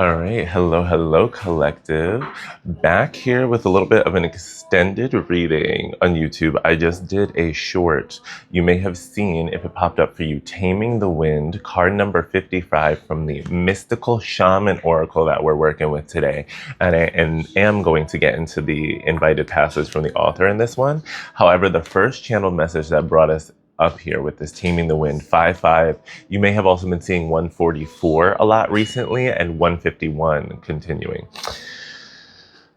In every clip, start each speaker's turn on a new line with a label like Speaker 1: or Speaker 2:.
Speaker 1: All right, hello, collective. Back here with a little bit of an extended reading on YouTube. I just did a short. You may have seen, if it popped up for you, Taming the Wind, card number 55 from the Mystical Shaman Oracle that we're working with today. And I am going to get into the invited passes from the author in this one. However, the first channeled message that brought us up here with this Taming the Wind 5-5. You may have also been seeing 144 a lot recently and 151 continuing.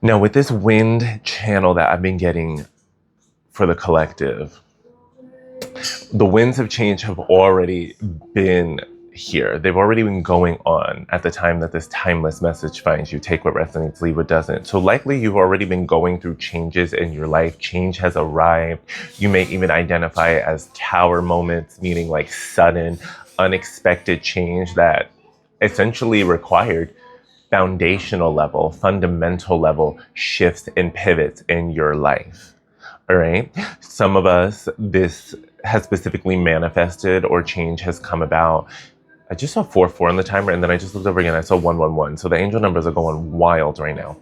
Speaker 1: Now with this wind channel that I've been getting for the collective, the winds of change have already been here. They've already been going on at the time that this timeless message finds you. Take what resonates, leave what doesn't. So likely you've already been going through changes in your life. Change has arrived. You may even identify it as tower moments, meaning like sudden, unexpected change that essentially required foundational level, fundamental level shifts and pivots in your life. All right. Some of us, this has specifically manifested or change has come about. I just saw 4-4 on the timer, and then I just looked over again. I saw 1-1-1. So the angel numbers are going wild right now.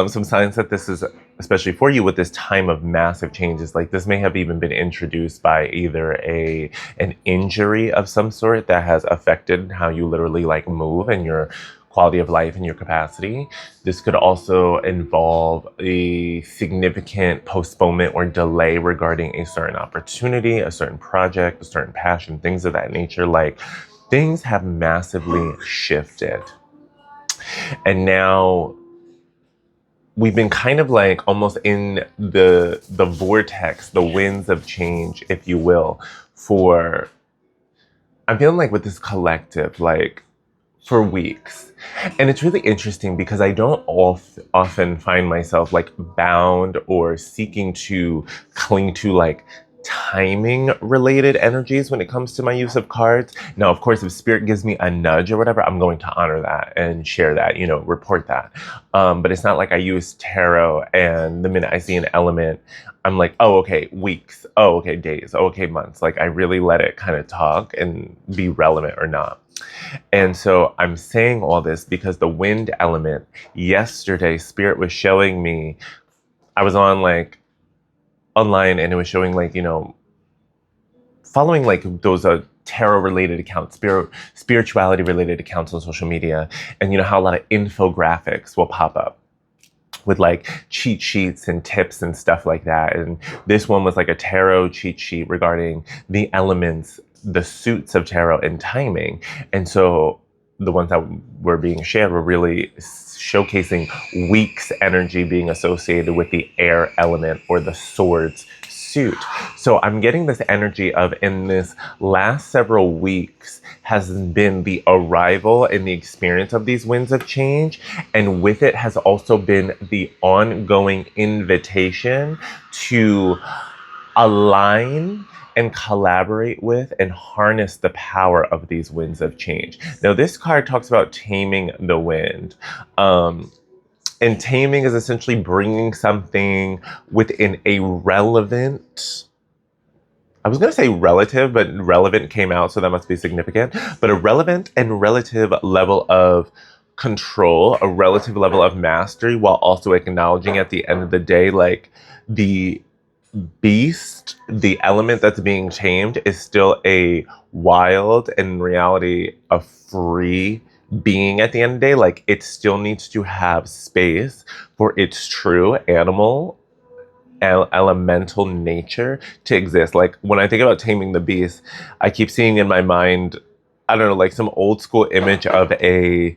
Speaker 1: Some signs that this is, especially for you with this time of massive changes, like this may have even been introduced by either an injury of some sort that has affected how you literally like move and your quality of life and your capacity. This could also involve a significant postponement or delay regarding a certain opportunity, a certain project, a certain passion, things of that nature. Like things have massively shifted. And now we've been kind of like almost in the vortex, the winds of change, if you will, I'm feeling like with this collective, like for weeks. And it's really interesting because I don't often find myself like bound or seeking to cling to like timing related energies when it comes to my use of cards. Now, of course, if spirit gives me a nudge or whatever, I'm going to honor that and share that, report that. But it's not like I use tarot and the minute I see an element, I'm like, oh, okay, weeks. Oh, okay, days. Oh, okay, months. Like I really let it kind of talk and be relevant or not. And so I'm saying all this because the wind element, yesterday, spirit was showing me, I was on like online and it was showing like, following like those tarot related accounts, spirituality related accounts on social media. And how a lot of infographics will pop up with like cheat sheets and tips and stuff like that. And this one was like a tarot cheat sheet regarding the elements, the suits of tarot and timing. And so the ones that were being shared were really showcasing weeks energy being associated with the air element or the swords suit. So I'm getting this energy of, in this last several weeks has been the arrival and the experience of these winds of change. And with it has also been the ongoing invitation to align and collaborate with and harness the power of these winds of change. Now, this card talks about taming the wind. And taming is essentially bringing something within a relevant, I was going to say relative, but relevant came out, so that must be significant, but a relevant and relative level of control, a relative level of mastery, while also acknowledging at the end of the day, like the beast, the element that's being tamed is still a wild and in reality a free being at the end of the day. Like it still needs to have space for its true animal elemental nature to exist. Like when I think about taming the beast, I keep seeing in my mind, I don't know, like some old school image of a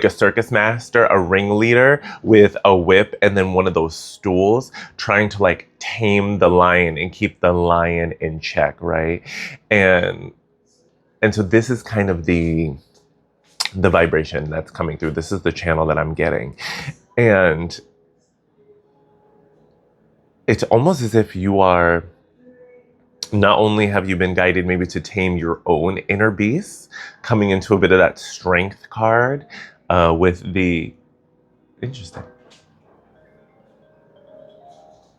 Speaker 1: circus master, a ringleader with a whip and then one of those stools trying to like tame the lion and keep the lion in check, right? And so this is kind of the vibration that's coming through. This is the channel that I'm getting. And it's almost as if you are, not only have you been guided maybe to tame your own inner beast, coming into a bit of that strength card with the, interesting.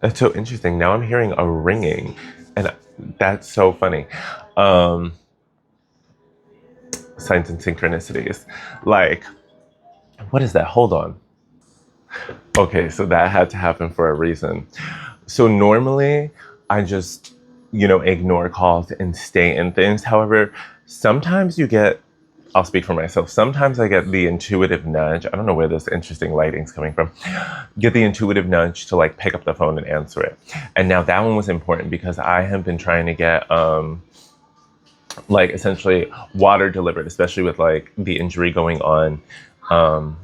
Speaker 1: That's so interesting. Now I'm hearing a ringing and that's so funny. Signs and synchronicities. Like, What is that? Hold on. Okay, so that had to happen for a reason. So normally I just, ignore calls and stay in things. However, sometimes you get, I'll speak for myself. Sometimes I get the intuitive nudge. I don't know where this interesting lighting's coming from. Get the intuitive nudge to like pick up the phone and answer it. And now that one was important because I have been trying to get like essentially water delivered, especially with like the injury going on. Um,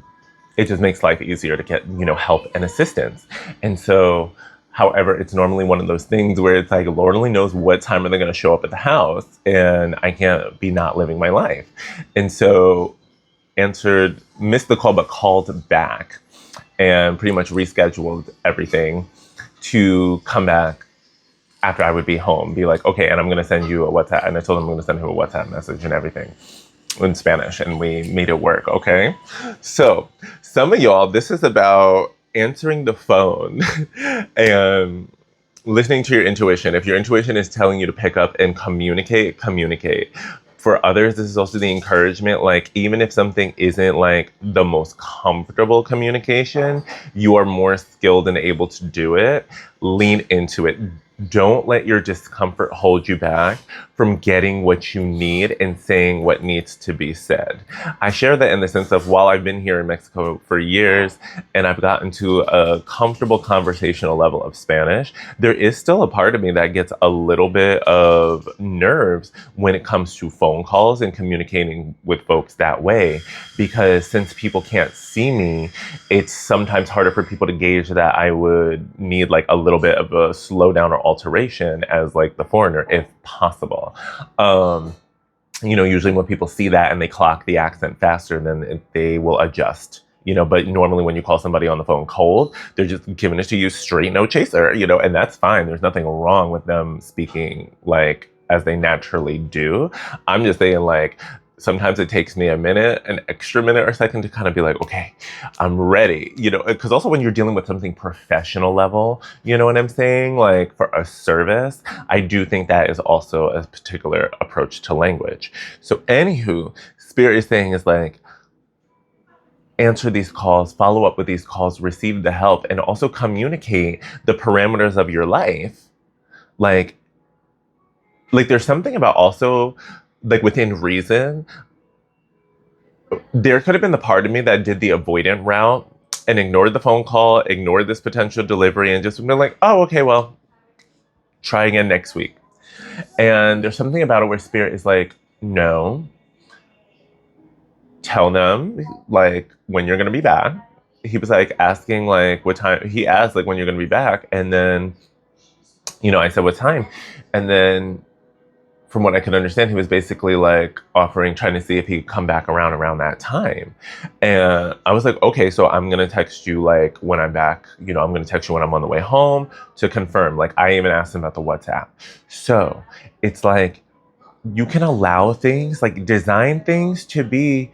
Speaker 1: it just makes life easier to get, help and assistance. And so, however, it's normally one of those things where it's like, Lord only knows what time are they going to show up at the house, and I can't be not living my life. And so, missed the call, but called back and pretty much rescheduled everything to come back after I would be home, be like, okay, and I'm going to send you a WhatsApp. And I told him I'm going to send him a WhatsApp message and everything in Spanish, and we made it work. Okay. So some of y'all, this is about answering the phone and listening to your intuition. If your intuition is telling you to pick up and communicate, communicate. For others, this is also the encouragement. Like, even if something isn't like the most comfortable communication, you are more skilled and able to do it. Lean into it. Don't let your discomfort hold you back from getting what you need and saying what needs to be said. I share that in the sense of, while I've been here in Mexico for years and I've gotten to a comfortable conversational level of Spanish, there is still a part of me that gets a little bit of nerves when it comes to phone calls and communicating with folks that way. Because since people can't see me, it's sometimes harder for people to gauge that I would need like a little bit of a slowdown or alteration as like the foreigner, if possible. Usually when people see that and they clock the accent faster, then they will adjust. But normally when you call somebody on the phone cold, they're just giving it to you straight, no chaser, and that's fine. There's nothing wrong with them speaking like as they naturally do. I'm just saying, like, sometimes it takes me a minute, an extra minute or second to kind of be like, okay, I'm ready, because also when you're dealing with something professional level, you know what I'm saying? Like for a service, I do think that is also a particular approach to language. So anywho, Spirit is saying is like, answer these calls, follow up with these calls, receive the help, and also communicate the parameters of your life. Like there's something about also, like, within reason, there could have been the part of me that did the avoidant route and ignored the phone call, ignored this potential delivery, and just been like, oh, okay, well, try again next week. And there's something about it where Spirit is like, no, tell them like when you're gonna be back. He was like asking like what time. He asked like when you're gonna be back, and then I said what time, and then from what I could understand, he was basically like trying to see if he could come back around that time. And I was like, okay, so I'm going to text you like when I'm back, I'm going to text you when I'm on the way home to confirm. Like, I even asked him about the WhatsApp. So it's like, you can allow things, like design things to be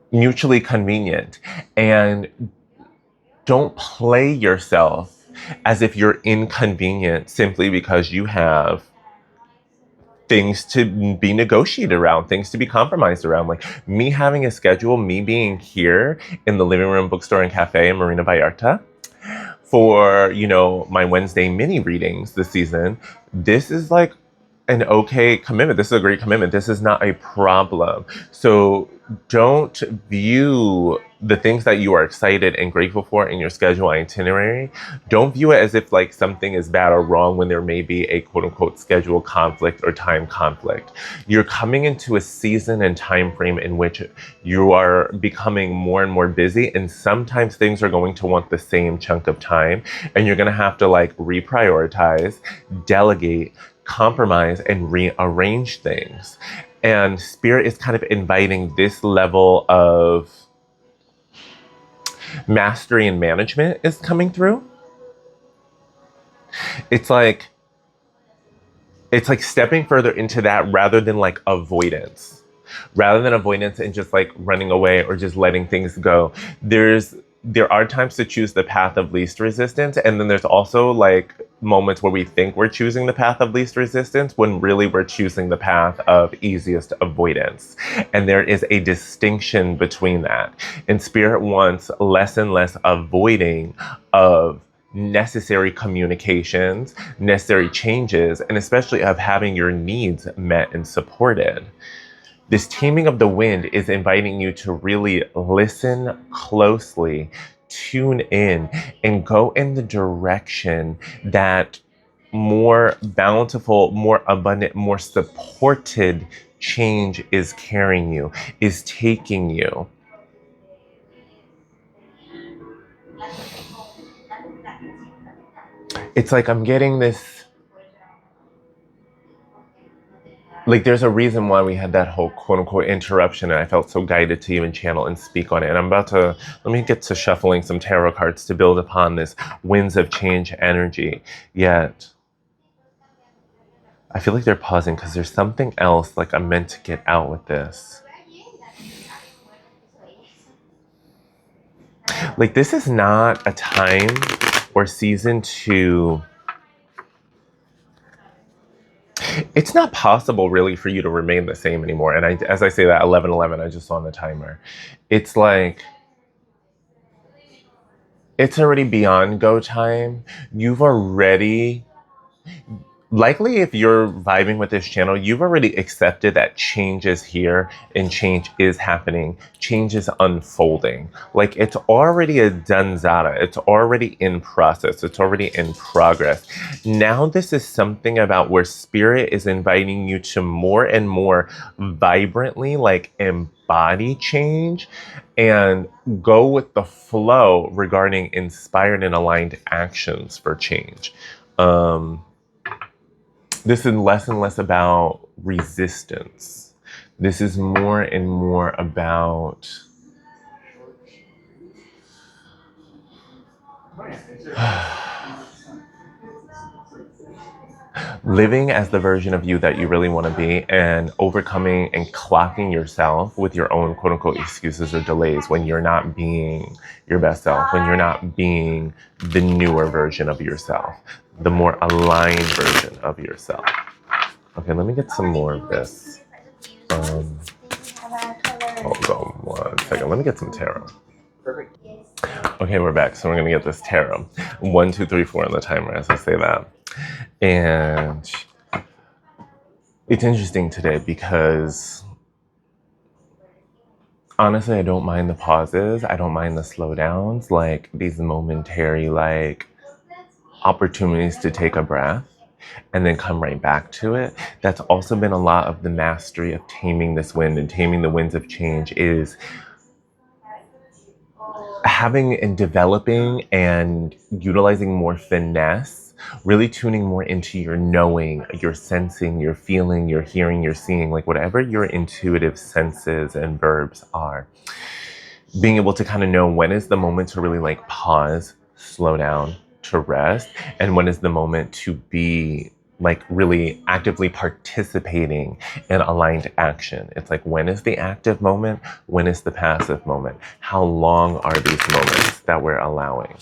Speaker 1: mutually convenient, and don't play yourself as if you're inconvenient simply because you have things to be negotiated around, things to be compromised around. Like me having a schedule, me being here in the living room, bookstore, and cafe in Marina Vallarta for, my Wednesday mini readings this season. This is like an okay commitment. This is a great commitment. This is not a problem. So don't view the things that you are excited and grateful for in your schedule itinerary. Don't view it as if like something is bad or wrong when there may be a quote unquote schedule conflict or time conflict. You're coming into a season and time frame in which you are becoming more and more busy, and sometimes things are going to want the same chunk of time, and you're going to have to like reprioritize, delegate, compromise, and rearrange things. And Spirit is kind of inviting this level of mastery and management is coming through. It's like stepping further into that rather than like avoidance. Rather than avoidance and just like running away or just letting things go. There's there are times to choose the path of least resistance, and then there's also like moments where we think we're choosing the path of least resistance when really we're choosing the path of easiest avoidance. And there is a distinction between that. And Spirit wants less and less avoiding of necessary communications, necessary changes, and especially of having your needs met and supported. This taming of the wind is inviting you to really listen closely, tune in, and go in the direction that more bountiful, more abundant, more supported change is carrying you, is taking you. It's like I'm getting this. Like, there's a reason why we had that whole quote unquote interruption, and I felt so guided to even channel and speak on it. And I'm about to, let me get to shuffling some tarot cards to build upon this winds of change energy. Yet, I feel like they're pausing because there's something else like I'm meant to get out with this. Like, this is not a time or season to. It's not possible really for you to remain the same anymore. And as I say that, 11:11, I just saw on the timer. It's like, it's already beyond go time. You've already, likely if you're vibing with this channel, you've already accepted that change is here and change is happening. Change is unfolding. Like, it's already a danzada. It's already in process. It's already in progress. Now this is something about where Spirit is inviting you to more and more vibrantly like embody change and go with the flow regarding inspired and aligned actions for change. This is less and less about resistance. This is more and more about living as the version of you that you really want to be and overcoming and clocking yourself with your own quote unquote excuses or delays when you're not being your best self, when you're not being the newer version of yourself, the more aligned version of yourself. Okay, let me get some more of this. Hold on one second. Let me get some tarot. Okay, we're back. So we're gonna get this tarot. 1, 2, 3, 4 on the timer as I say that. And it's interesting today because honestly, I don't mind the pauses. I don't mind the slowdowns, like these momentary like opportunities to take a breath and then come right back to it. That's also been a lot of the mastery of taming this wind and taming the winds of change is having and developing and utilizing more finesse, really tuning more into your knowing, your sensing, your feeling, your hearing, your seeing, like whatever your intuitive senses and verbs are. Being able to kind of know when is the moment to really like pause, slow down, to rest, and when is the moment to be like really actively participating in aligned action. It's like, when is the active moment? When is the passive moment? How long are these moments that we're allowing?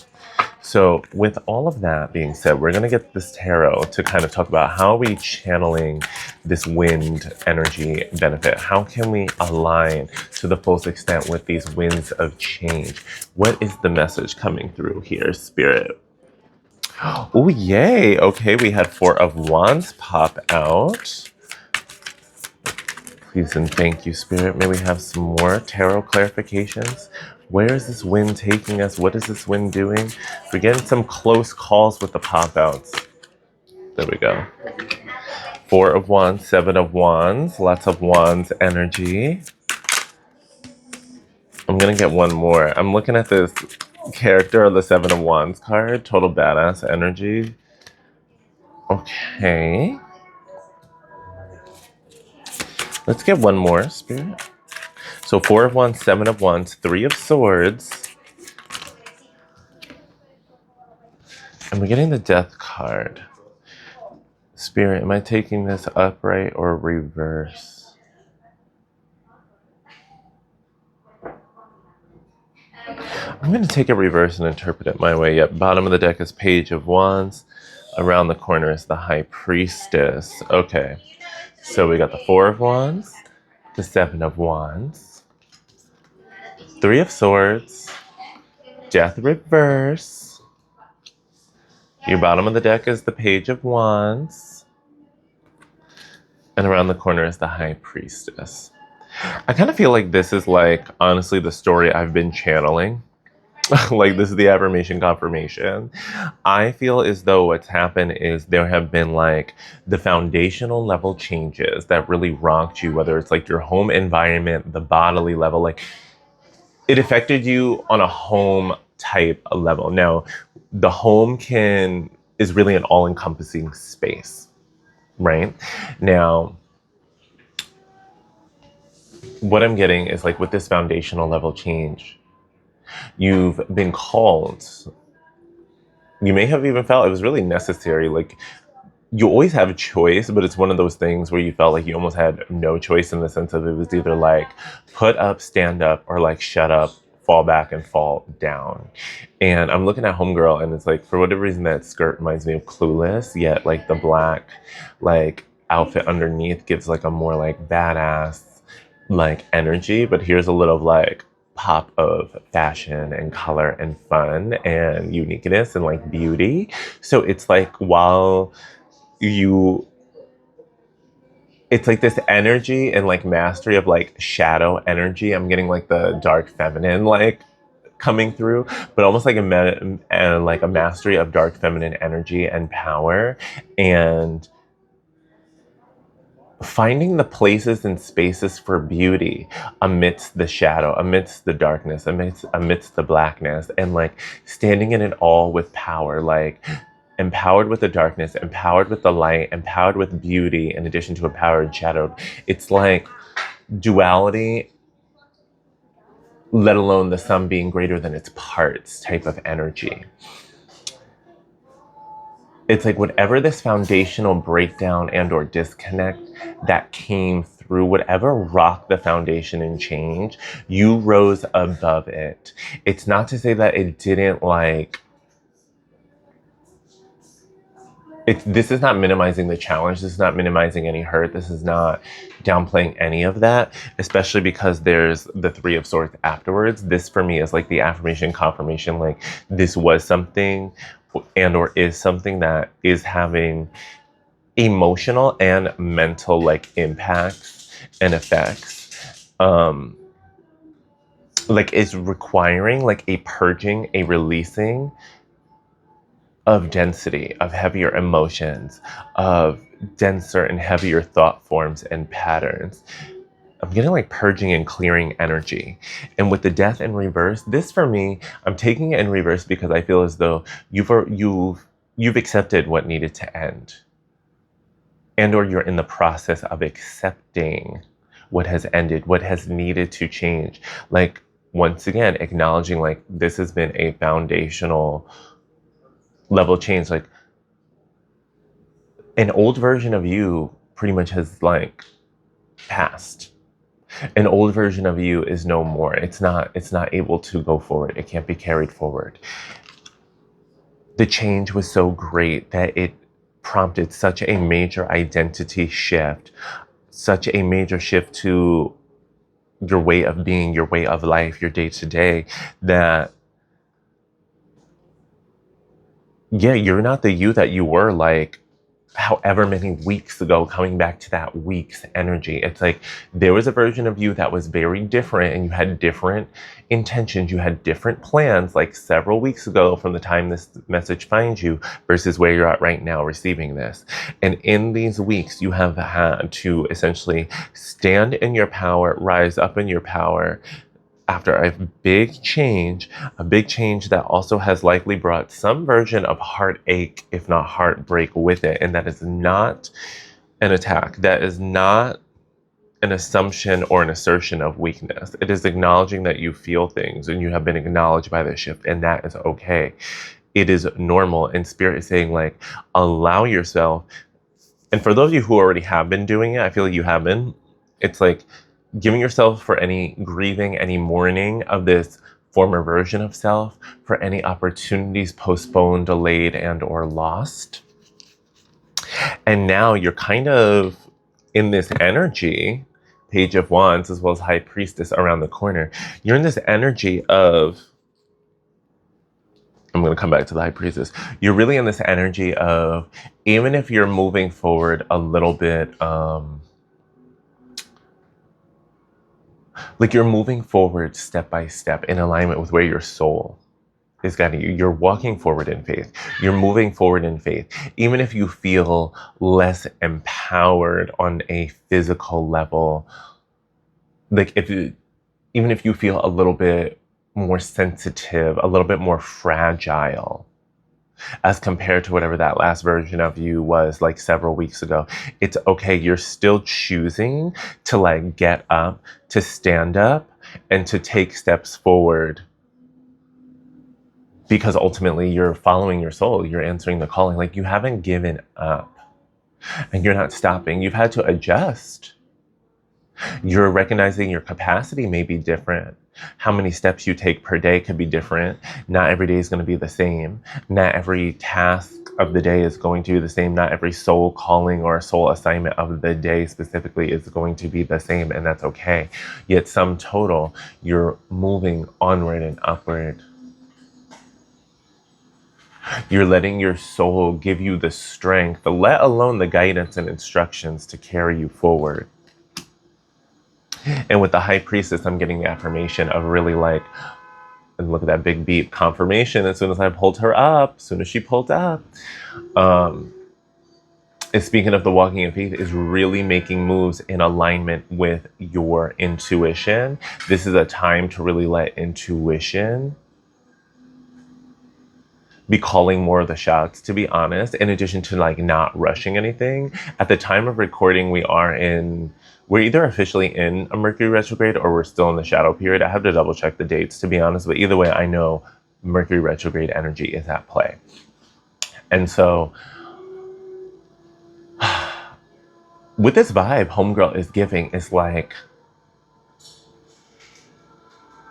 Speaker 1: So with all of that being said, we're going to get this tarot to kind of talk about how are we channeling this wind energy benefit? How can we align to the fullest extent with these winds of change? What is the message coming through here, Spirit? Oh, yay. Okay, we had 4 of Wands pop out. Please and thank you, Spirit. May we have some more tarot clarifications. Where is this wind taking us? What is this wind doing? We're getting some close calls with the pop outs. There we go. 4 of Wands, 7 of Wands. Lots of Wands energy. I'm going to get one more. I'm looking at this character of the 7 of Wands card. Total badass energy. Okay. Let's get one more, Spirit. So 4 of Wands, 7 of Wands, 3 of Swords. And we're getting the Death card. Spirit, am I taking this upright or reverse? I'm I'm going to take a reverse and interpret it my way. Yep, bottom of the deck is Page of Wands. Around the corner is the High Priestess. Okay, so we got the Four of Wands, the Seven of Wands, Three of Swords, Death reverse. Your bottom of the deck is the Page of Wands. And around the corner is the High Priestess. I kind of feel like this is like, honestly, the story I've been channeling. Like, this is the affirmation confirmation. I feel as though what's happened is there have been like the foundational level changes that really rocked you, whether it's like your home environment, the bodily level, like it affected you on a home type level. Now, the home is really an all-encompassing space, right? Now, what I'm getting is like with this foundational level change, you've been called. You may have even felt it was really necessary. Like, you always have a choice, but it's one of those things where you felt like you almost had no choice in the sense of it was either like put up, stand up, or like shut up, fall back, and fall down. And I'm looking at Homegirl, and it's like, for whatever reason, that skirt reminds me of Clueless, yet like the black like outfit underneath gives like a more like badass like energy. But here's a little like pop of fashion and color and fun and uniqueness and like beauty. So it's like while it's like this energy and like mastery of like shadow energy. I'm getting like the dark feminine like coming through, but almost like like a mastery of dark feminine energy and power, and finding the places and spaces for beauty amidst the shadow, amidst the darkness, amidst the blackness, and like standing in it all with power, like empowered with the darkness, empowered with the light, empowered with beauty, in addition to empowered shadow. It's like duality, let alone the sum being greater than its parts type of energy. It's like whatever this foundational breakdown and or disconnect that came through, whatever rocked the foundation and change, you rose above it. It's not to say that it didn't like, this is not minimizing the challenge. This is not minimizing any hurt. This is not downplaying any of that, especially because there's the Three of Swords afterwards. This for me is like the affirmation confirmation. Like, this was something and or is something that is having emotional and mental like impacts and effects. Like, is requiring like a purging, a releasing of density, of heavier emotions, of denser and heavier thought forms and patterns. I'm getting like purging and clearing energy. And with the Death in reverse, this for me, I'm taking it in reverse because I feel as though you've accepted what needed to end. And or you're in the process of accepting what has ended, what has needed to change. Like, once again, acknowledging like this has been a foundational level change. Like, an old version of you pretty much has like passed. An old version of you is no more. It's not able to go forward. It can't be carried forward. The change was so great that it prompted such a major identity shift, such a major shift to your way of being, your way of life, your day to day, that yeah, you're not the you that you were like however many weeks ago, coming back to that week's energy. It's like there was a version of you that was very different, and you had different intentions, you had different plans like several weeks ago from the time this message finds you versus where you're at right now receiving this. And in these weeks, you have had to essentially stand in your power, rise up in your power, after a big change that also has likely brought some version of heartache, if not heartbreak, with it. And that is not an attack. That is not an assumption or an assertion of weakness. It is acknowledging that you feel things and you have been acknowledged by the shift, and that is okay. It is normal. And Spirit is saying, like, allow yourself. And for those of you who already have been doing it, I feel like you have been. It's like giving yourself for any grieving, any mourning of this former version of self, for any opportunities postponed, delayed, and or lost. And now you're kind of in this energy, Page of Wands as well as High Priestess around the corner. You're in this energy of, I'm going to come back to the High Priestess. You're really in this energy of, even if you're moving forward a little bit, like you're moving forward step by step in alignment with where your soul is guiding you. You're walking forward in faith. You're moving forward in faith. Even if you feel less empowered on a physical level, like even if you feel a little bit more sensitive, a little bit more fragile as compared to whatever that last version of you was like several weeks ago, it's okay. You're still choosing to like get up, to stand up, and to take steps forward, because ultimately you're following your soul. You're answering the calling. Like, you haven't given up and you're not stopping. You've had to adjust. You're recognizing your capacity may be different. How many steps you take per day could be different. Not every day is going to be the same. Not every task of the day is going to be the same. Not every soul calling or soul assignment of the day specifically is going to be the same, and that's okay. Yet sum total, you're moving onward and upward. You're letting your soul give you the strength, let alone the guidance and instructions to carry you forward. And with the High Priestess, I'm getting the affirmation of really like, and look at that big beep, confirmation as soon as I pulled her up, as soon as she pulled up. And speaking of the walking in faith, is really making moves in alignment with your intuition. This is a time to really let intuition be calling more of the shots, to be honest, in addition to like not rushing anything. At the time of recording, we're either officially in a Mercury retrograde or we're still in the shadow period. I have to double check the dates, to be honest, but either way, I know Mercury retrograde energy is at play. And so with this vibe, Homegirl is giving is like,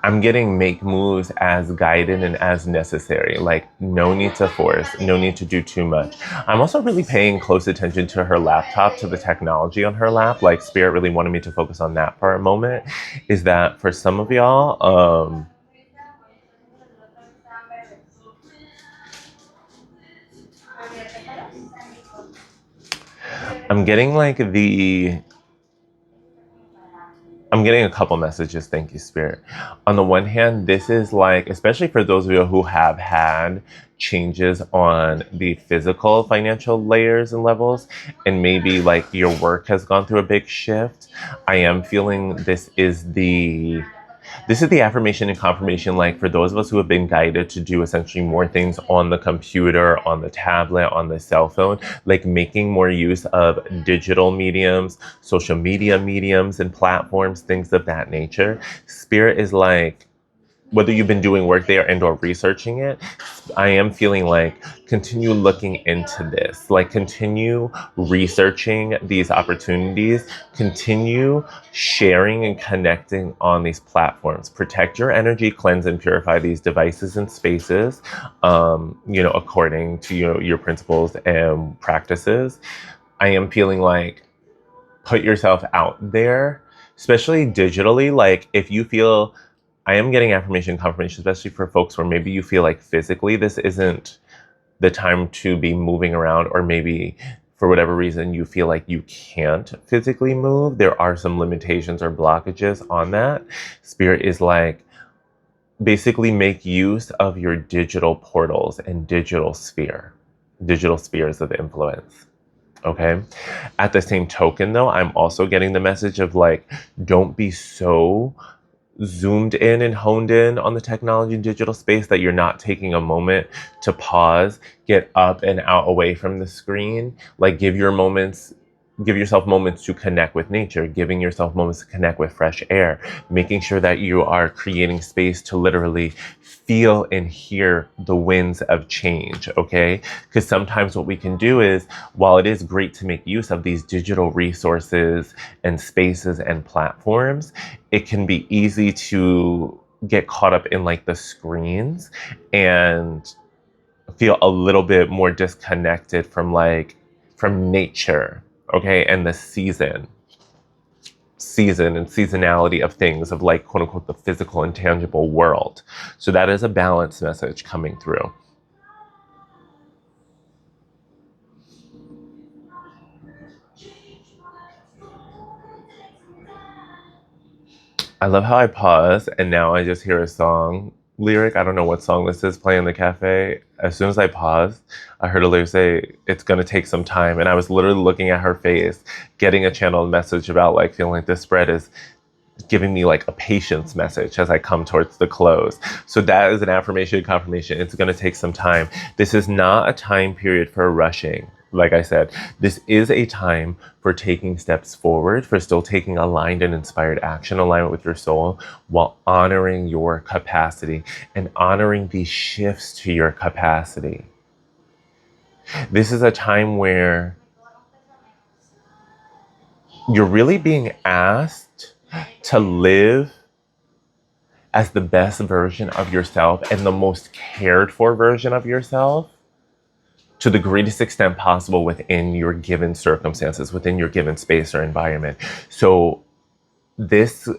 Speaker 1: I'm getting make moves as guided and as necessary. Like, no need to force, no need to do too much. I'm also really paying close attention to her laptop, to the technology on her lap. Like, Spirit really wanted me to focus on that for a moment. Is that for some of y'all, I'm getting like I'm getting a couple messages. Thank you, Spirit. On the one hand, this is like, especially for those of you who have had changes on the physical financial layers and levels, and maybe like your work has gone through a big shift. I am feeling this is the affirmation and confirmation, like for those of us who have been guided to do essentially more things on the computer, on the tablet, on the cell phone, like making more use of digital mediums, social media mediums and platforms, things of that nature. Spirit is like, whether you've been doing work there and or researching it, I am feeling like continue looking into this, like continue researching these opportunities, continue sharing and connecting on these platforms. Protect your energy, cleanse and purify these devices and spaces, according to your principles and practices. I am feeling like put yourself out there, especially digitally. Like if you feel, I am getting affirmation confirmation, especially for folks where maybe you feel like physically this isn't the time to be moving around, or maybe for whatever reason you feel like you can't physically move. There are some limitations or blockages on that. Spirit is like, basically make use of your digital portals and digital spheres of influence. Okay. At the same token, though, I'm also getting the message of like, don't be so zoomed in and honed in on the technology and digital space that you're not taking a moment to pause, get up and out away from the screen. Like give yourself moments to connect with nature, giving yourself moments to connect with fresh air, making sure that you are creating space to literally feel and hear the winds of change, okay? Because sometimes what we can do is, while it is great to make use of these digital resources and spaces and platforms, it can be easy to get caught up in like the screens and feel a little bit more disconnected from nature, okay, and the season and seasonality of things, of like quote unquote the physical and tangible world. So that is a balance message coming through. I love how I pause and now I just hear a song lyric. I don't know what song this is playing in the cafe. As soon as I paused, I heard a lyric say, "It's gonna take some time." And I was literally looking at her face, getting a channeled message about like feeling like this spread is giving me like a patience message as I come towards the close. So that is an affirmation and confirmation. It's going to take some time. This is not a time period for rushing. Like I said, this is a time for taking steps forward, for still taking aligned and inspired action, alignment with your soul, while honoring your capacity and honoring these shifts to your capacity. This is a time where you're really being asked to live as the best version of yourself and the most cared for version of yourself to the greatest extent possible within your given circumstances, within your given space or environment. So this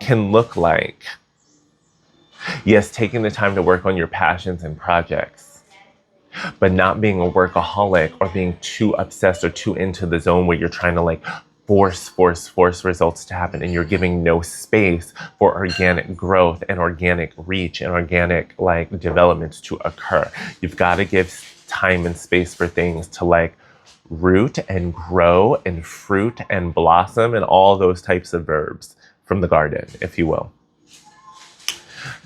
Speaker 1: can look like, yes, taking the time to work on your passions and projects, but not being a workaholic or being too obsessed or too into the zone where you're trying to like force results to happen and you're giving no space for organic growth and organic reach and organic like developments to occur. You've got to give time and space for things to like root and grow and fruit and blossom and all those types of verbs from the garden, if you will.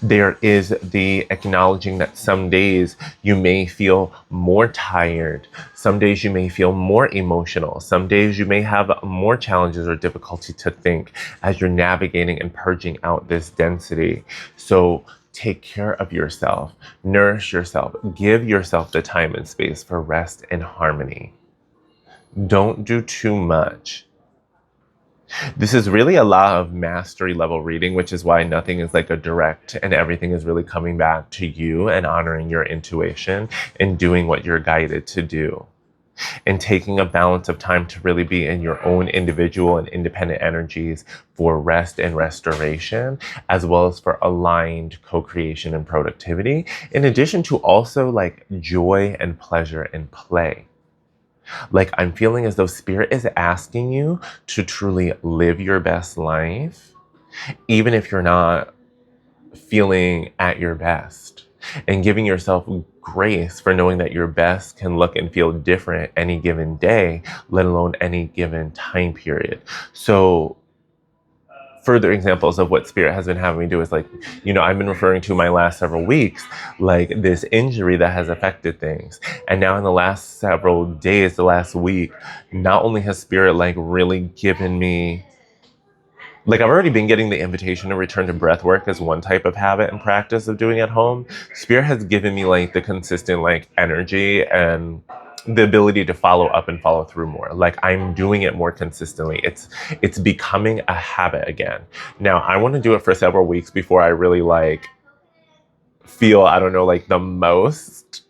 Speaker 1: There is the acknowledging that some days you may feel more tired. Some days you may feel more emotional. Some days you may have more challenges or difficulty to think as you're navigating and purging out this density. So take care of yourself, nourish yourself, give yourself the time and space for rest and harmony. Don't do too much. This is really a lot of mastery level reading, which is why nothing is like a direct and everything is really coming back to you and honoring your intuition and doing what you're guided to do. And taking a balance of time to really be in your own individual and independent energies for rest and restoration, as well as for aligned co-creation and productivity, in addition to also like joy and pleasure and play. Like I'm feeling as though spirit is asking you to truly live your best life, even if you're not feeling at your best, and giving yourself grace for knowing that your best can look and feel different any given day, let alone any given time period. So further examples of what spirit has been having me do is like, I've been referring to my last several weeks, like this injury that has affected things. And now in the last several days, the last week, not only has spirit like really given me, like I've already been getting the invitation to return to breath work as one type of habit and practice of doing at home. Spirit has given me like the consistent like energy and the ability to follow up and follow through more. Like I'm doing it more consistently. It's becoming a habit again. Now I want to do it for several weeks before I really like feel, I don't know, like the most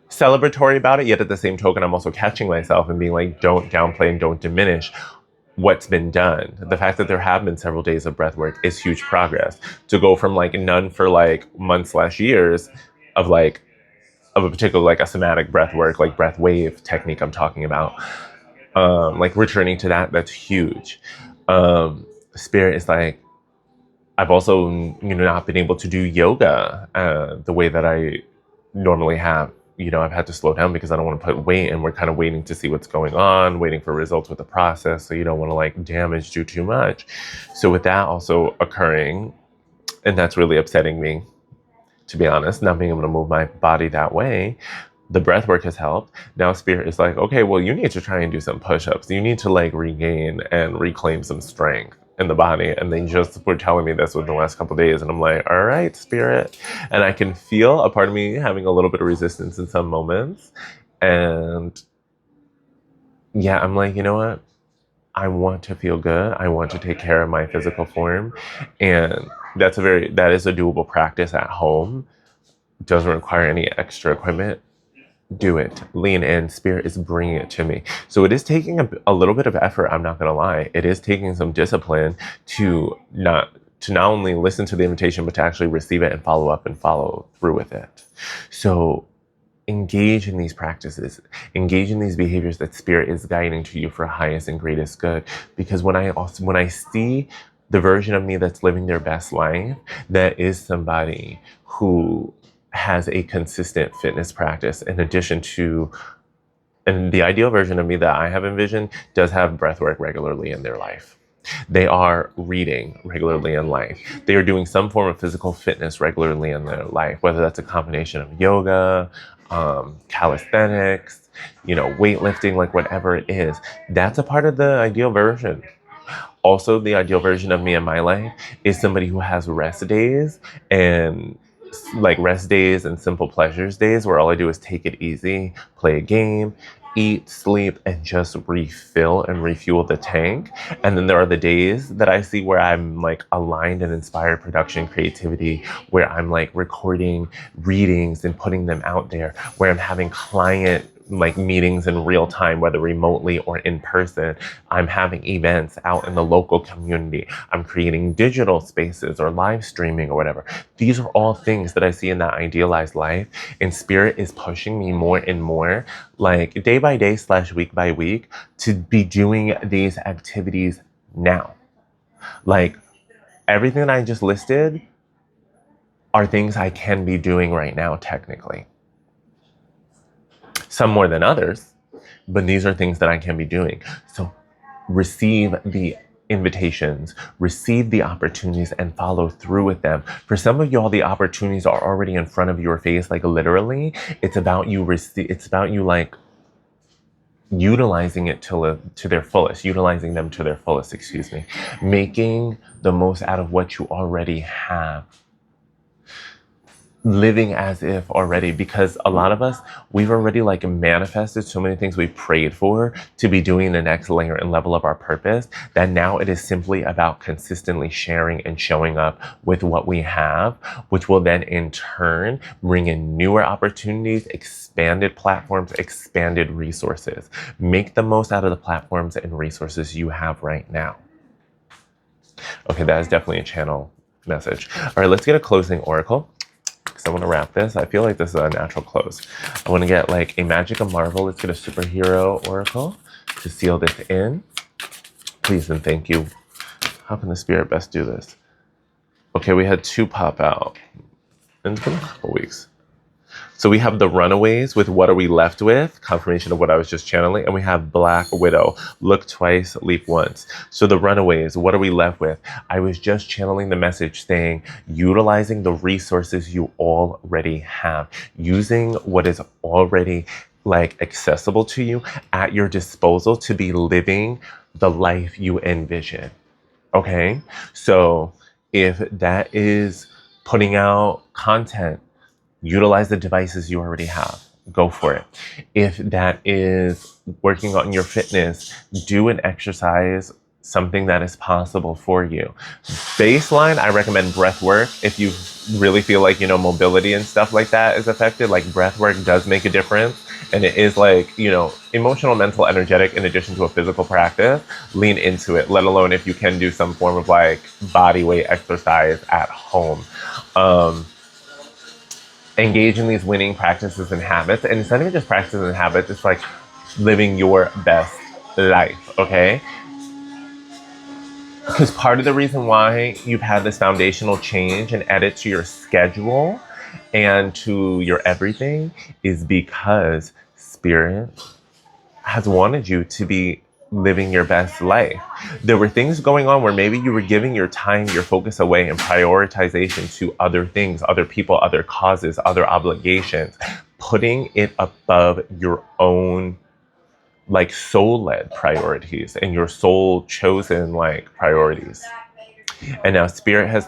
Speaker 1: celebratory about it. Yet at the same token, I'm also catching myself and being like, don't downplay and don't diminish what's been done. The fact that there have been several days of breath work is huge progress. To go from like none for like months/years of a particular like a somatic breath work, like breath wave technique I'm talking about, like returning to that's huge. Spirit is like, I've also not been able to do yoga the way that I normally have. I've had to slow down because I don't want to put weight, and we're kind of waiting to see what's going on, waiting for results with the process. So you don't want to like damage too much. So with that also occurring, and that's really upsetting me, to be honest, not being able to move my body that way. The breath work has helped. Now spirit is like, okay, well, you need to try and do some push-ups. You need to like regain and reclaim some strength in the body. And they just were telling me this within the last couple of days. And I'm like, all right, spirit. And I can feel a part of me having a little bit of resistance in some moments. And yeah, I'm like, you know what? I want to feel good. I want to take care of my physical form. And that is a doable practice at home. Doesn't require any extra equipment. Do it. Lean in. Spirit is bringing it to me. So it is taking a little bit of effort. I'm not going to lie. It is taking some discipline to not only listen to the invitation, but to actually receive it and follow up and follow through with it. So engage in these practices, engage in these behaviors that spirit is guiding to you for highest and greatest good. Because when I see the version of me that's living their best life, that is somebody who has a consistent fitness practice in addition to, and the ideal version of me that I have envisioned does have breath work regularly in their life. They are reading regularly in life. They are doing some form of physical fitness regularly in their life, whether that's a combination of yoga, calisthenics, weightlifting, like whatever it is. That's a part of the ideal version. Also, the ideal version of me in my life is somebody who has rest days and simple pleasures days where all I do is take it easy, play a game, eat, sleep, and just refill and refuel the tank. And then there are the days that I see where I'm like aligned in inspired production creativity, where I'm like recording readings and putting them out there, where I'm having client meetings in real time, whether remotely or in person. I'm having events out in the local community. I'm creating digital spaces or live streaming or whatever. These are all things that I see in that idealized life. And spirit is pushing me more and more, like day by day / week by week, to be doing these activities now. Like everything that I just listed are things I can be doing right now, technically. Some more than others, but these are things that I can be doing. So receive the invitations, receive the opportunities, and follow through with them. For some of y'all, the opportunities are already in front of your face, like literally. It's about you like utilizing it to their fullest, utilizing them to their fullest, making the most out of what you already have. Living as if already, because a lot of us, we've already manifested so many things we prayed for to be doing the next layer and level of our purpose, that now it is simply about consistently sharing and showing up with what we have, which will then in turn bring in newer opportunities, expanded platforms, expanded resources. Make the most out of the platforms and resources you have right now. Okay, that is definitely a channel message. All right, let's get a closing oracle. I want to wrap this. I feel like this is a natural close. I want to get a Magic of Marvel. Let's get a superhero oracle to seal this in. Please and thank you. How can the spirit best do this? Okay, we had 2 pop out. And it's been a couple weeks. So we have the Runaways with What Are We Left With? Confirmation of what I was just channeling. And we have Black Widow. Look twice, leap once. So the Runaways, what are we left with? I was just channeling the message saying, utilizing the resources you already have. Using what is already accessible to you at your disposal to be living the life you envision. Okay? So if that is putting out content, utilize the devices you already have. Go for it. If that is working on your fitness, do an exercise, something that is possible for you. Baseline, I recommend breath work. If you really feel like, mobility and stuff like that is affected, breath work does make a difference. And it is emotional, mental, energetic, in addition to a physical practice. Lean into it, let alone if you can do some form of body weight exercise at home. Engage in these winning practices and habits. And it's not even just practices and habits, it's living your best life, okay? Because part of the reason why you've had this foundational change and edit to your schedule and to your everything is because Spirit has wanted you to be living your best life. There were things going on where maybe you were giving your time, your focus away and prioritization to other things, other people, other causes, other obligations, putting it above your own soul-led priorities and your soul chosen priorities. And now Spirit has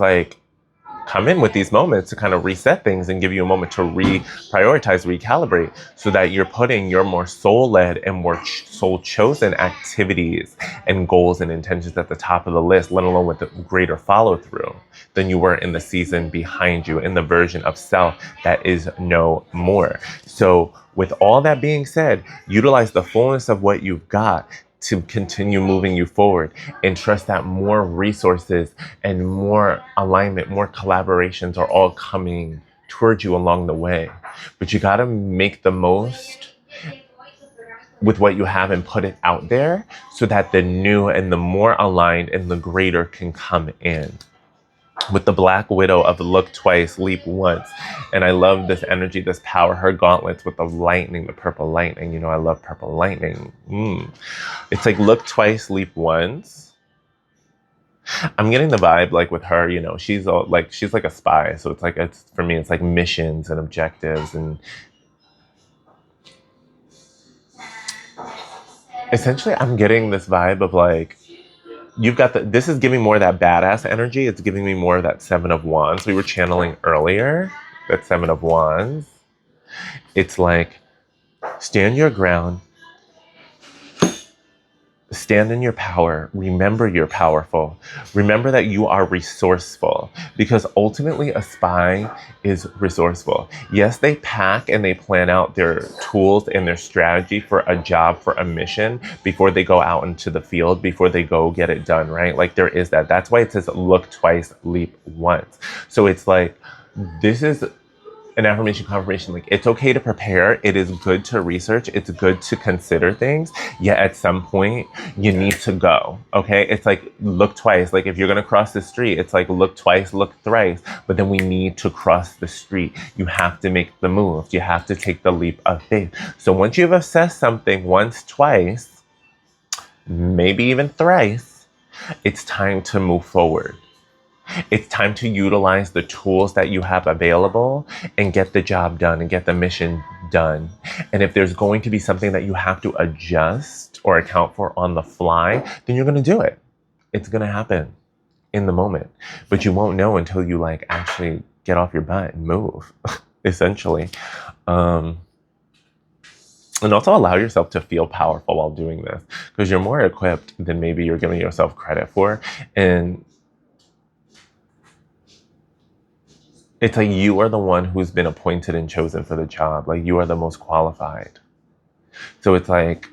Speaker 1: come in with these moments to kind of reset things and give you a moment to reprioritize, recalibrate, so that you're putting your more soul-led and more soul-chosen activities and goals and intentions at the top of the list, let alone with the greater follow-through than you were in the season behind you, in the version of self that is no more. So with all that being said, utilize the fullness of what you've got to continue moving you forward, and trust that more resources and more alignment, more collaborations are all coming towards you along the way. But you got to make the most with what you have and put it out there so that the new and the more aligned and the greater can come in. With the Black Widow of look twice, leap once. And I love this energy, this power, her gauntlets with the lightning, the purple lightning. You know, I love purple lightning. It's like look twice, leap once. I'm getting the vibe like with her, you know, she's like a spy. So it's like, for me, it's like missions and objectives. And essentially I'm getting this vibe of like, you've got this is giving more of that badass energy. It's giving me more of that Seven of Wands we were channeling earlier. That Seven of Wands. It's like, stand your ground. Stand in your power. Remember you're powerful. Remember that you are resourceful, because ultimately a spy is resourceful. Yes, they pack and they plan out their tools and their strategy for a job, for a mission, before they go out into the field, before they go get it done, right? Like there is that. That's why it says look twice, leap once. So it's like, this is an affirmation confirmation. Like, it's okay to prepare. It is good to research. It's good to consider things. Yet at some point you need to go. Okay. It's like, look twice. Like if you're going to cross the street, it's like, look twice, look thrice. But then we need to cross the street. You have to make the move. You have to take the leap of faith. So once you've assessed something once, twice, maybe even thrice, it's time to move forward. It's time to utilize the tools that you have available and get the job done and get the mission done. And if there's going to be something that you have to adjust or account for on the fly, then you're going to do it. It's going to happen in the moment. But you won't know until you like actually get off your butt and move, essentially. And also allow yourself to feel powerful while doing this, because you're more equipped than maybe you're giving yourself credit for. And it's like, you are the one who's been appointed and chosen for the job. Like, you are the most qualified. So it's like,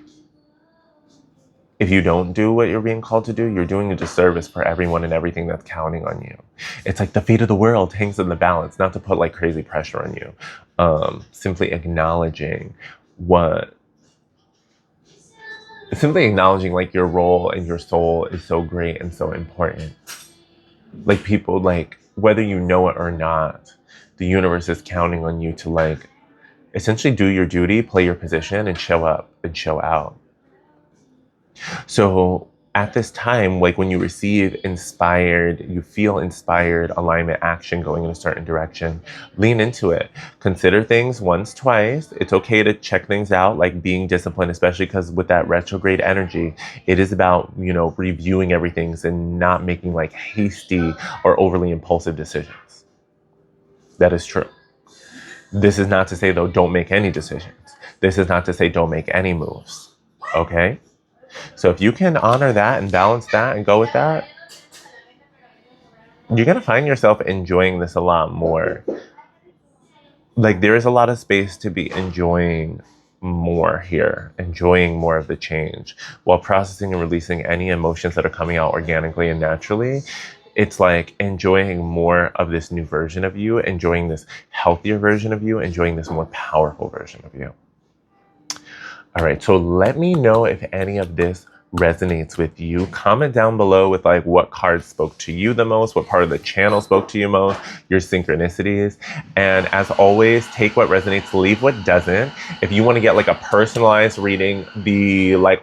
Speaker 1: if you don't do what you're being called to do, you're doing a disservice for everyone and everything that's counting on you. It's like the fate of the world hangs in the balance, not to put like crazy pressure on you. Simply acknowledging like your role and your soul is so great and so important. Like, people, like, whether you know it or not, the universe is counting on you to like essentially do your duty, play your position, and show up and show out. So at this time, like when you receive inspired, you feel inspired alignment action going in a certain direction, lean into it. Consider things once, twice. It's okay to check things out, like being disciplined, especially because with that retrograde energy, it is about, you know, reviewing everything and not making like hasty or overly impulsive decisions. That is true. This is not to say, though, don't make any decisions. This is not to say don't make any moves. Okay? So if you can honor that and balance that and go with that, you're going to find yourself enjoying this a lot more. Like, there is a lot of space to be enjoying more here, enjoying more of the change while processing and releasing any emotions that are coming out organically and naturally. It's like enjoying more of this new version of you, enjoying this healthier version of you, enjoying this more powerful version of you. All right, so let me know if any of this resonates with you. Comment down below with like what cards spoke to you the most, what part of the channel spoke to you most, your synchronicities. And as always, take what resonates, leave what doesn't. If you want to get like a personalized reading,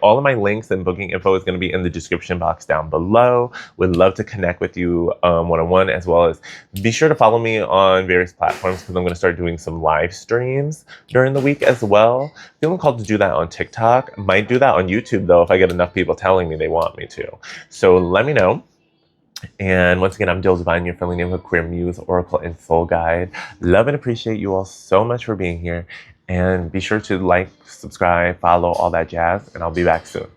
Speaker 1: all of my links and booking info is going to be in the description box down below. Would love to connect with you one-on-one, as well as be sure to follow me on various platforms, because I'm going to start doing some live streams during the week as well. Feeling called to do that on TikTok. Might do that on YouTube though if I get enough people telling me they want me to. So let me know. And once again, I'm Dil Divine, your friendly neighborhood queer muse, oracle, and soul guide. Love and appreciate you all so much for being here. And be sure to like, subscribe, follow, all that jazz. And I'll be back soon.